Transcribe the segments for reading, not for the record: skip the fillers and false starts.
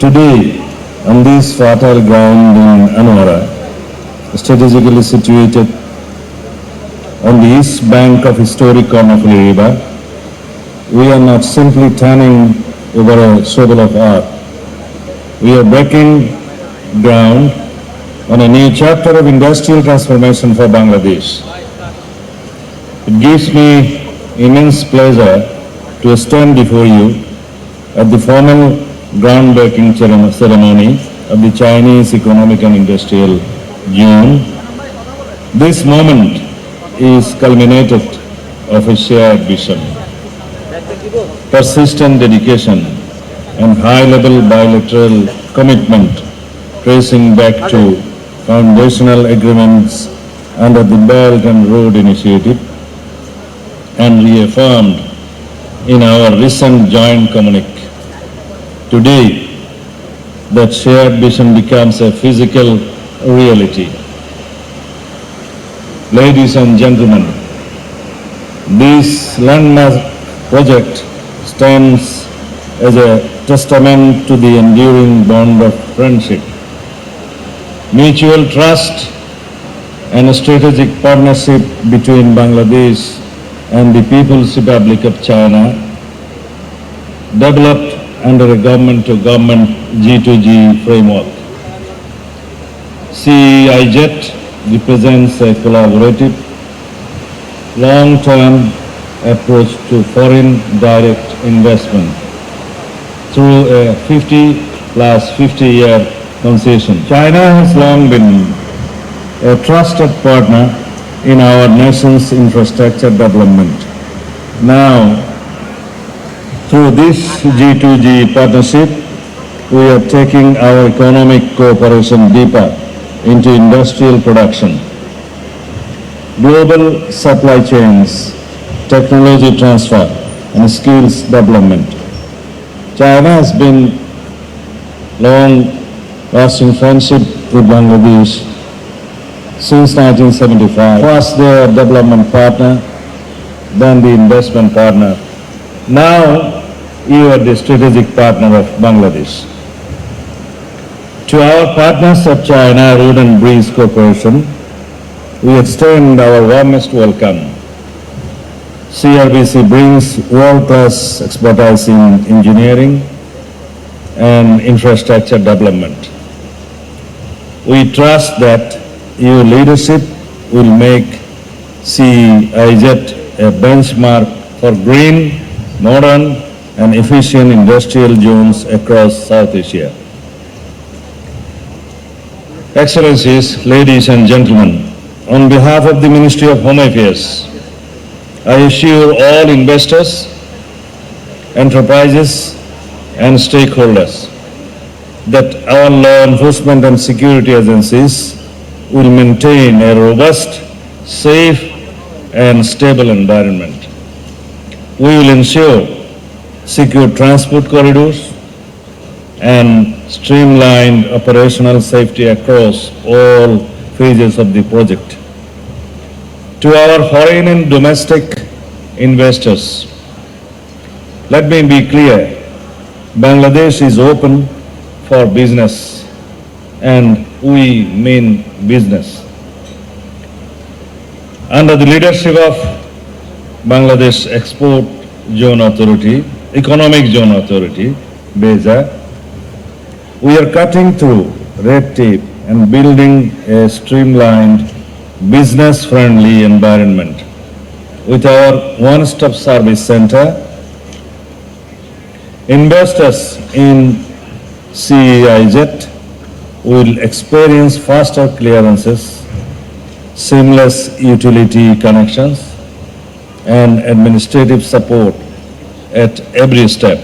Today, on this fertile ground in Anwara, strategically situated on the east bank of historic Karnafuli River, we are not simply turning over a shovel of earth. We are breaking ground on a new chapter of industrial transformation for Bangladesh. It gives me immense pleasure to stand before you at the formal groundbreaking ceremony of the Chinese Economic and Industrial Zone. This moment is culminated of a shared vision, persistent dedication and high-level bilateral commitment tracing back to foundational agreements under the Belt and Road Initiative and reaffirmed in our recent joint communique. Today, that shared vision becomes a physical reality. Ladies and gentlemen, this landmark project stands as a testament to the enduring bond of friendship, mutual trust, and a strategic partnership between Bangladesh and the People's Republic of China, developed under a government-to-government G2G framework. CEIZ represents a collaborative, long-term approach to foreign direct investment through a 50-plus-50-year concession. China has long been a trusted partner in our nation's infrastructure development. Now, through this G2G partnership, we are taking our economic cooperation deeper into industrial production, global supply chains, technology transfer, and skills development. China has been long-lasting friendship with Bangladesh since 1975. First their development partner, then the investment partner. Now you are the strategic partner of Bangladesh. To our partners of China Road and Bridge Corporation, we extend our warmest welcome. CRBC brings world-class expertise in engineering and infrastructure development. We trust that your leadership will make CEIZ a benchmark for green, modern and efficient industrial zones across South Asia. Excellencies, ladies and gentlemen, on behalf of the Ministry of Home Affairs, I assure all investors, enterprises and stakeholders that our law enforcement and security agencies will maintain a robust, safe and stable environment. We will ensure secure transport corridors and streamlined operational safety across all phases of the project. To our foreign and domestic investors, let me be clear, Bangladesh is open for business and we mean business. Under the leadership of Bangladesh Export Zone Authority, Economic Zone Authority, BEZA, we are cutting through red tape and building a streamlined, business-friendly environment. With our one-stop service center, investors in CEIZ will experience faster clearances, seamless utility connections, and administrative support at every step.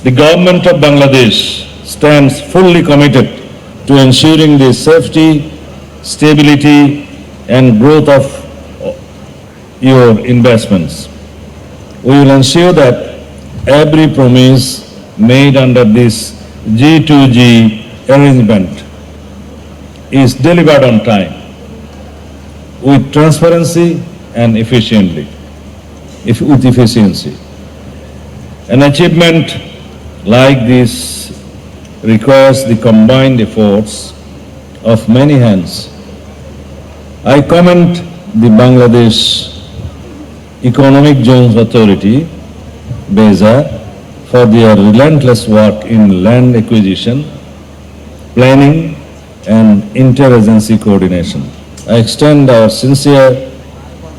The government of Bangladesh stands fully committed to ensuring the safety, stability, and growth of your investments. We will ensure that every promise made under this G2G arrangement is delivered on time, with transparency and efficiency. An achievement like this requires the combined efforts of many hands. I commend the Bangladesh Economic Zones Authority, BEZA, for their relentless work in land acquisition, planning, and interagency coordination. I extend our sincere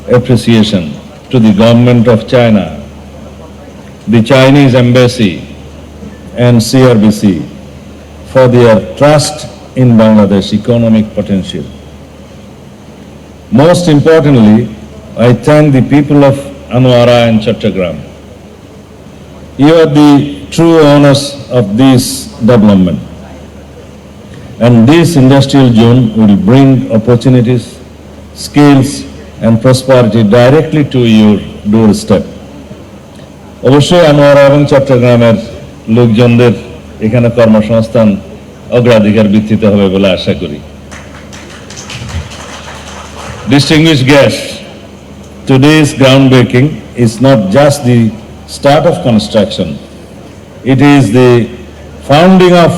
appreciation to the Government of China, the Chinese Embassy, and CRBC for their trust in Bangladesh economic potential. Most importantly, I thank the people of Anwara and Chattogram. You are the true owners of this development. And this industrial zone will bring opportunities, skills, and prosperity directly to your doorstep. অবশ্যই আনোয়ারা এবং চট্টগ্রামের লোকজনদের এখানে কর্মসংস্থান অগ্রাধিকার ভিত্তিতে হবে বলে আশা করি। Distinguished guests, today's groundbreaking is not just the start of construction. It is the founding of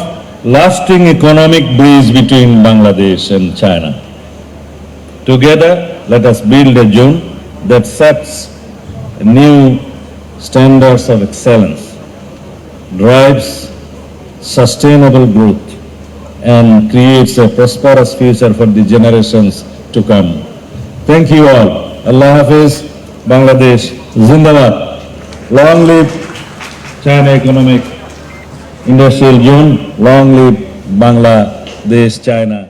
lasting economic bridge between Bangladesh and China. Together, let us build a zone that sets new standards of excellence, drives sustainable growth, and creates a prosperous future for the generations to come. Thank you all. Allah Hafiz, Bangladesh, Zindabad. Long live China Economic Industrial Zone. Long live Bangladesh, China.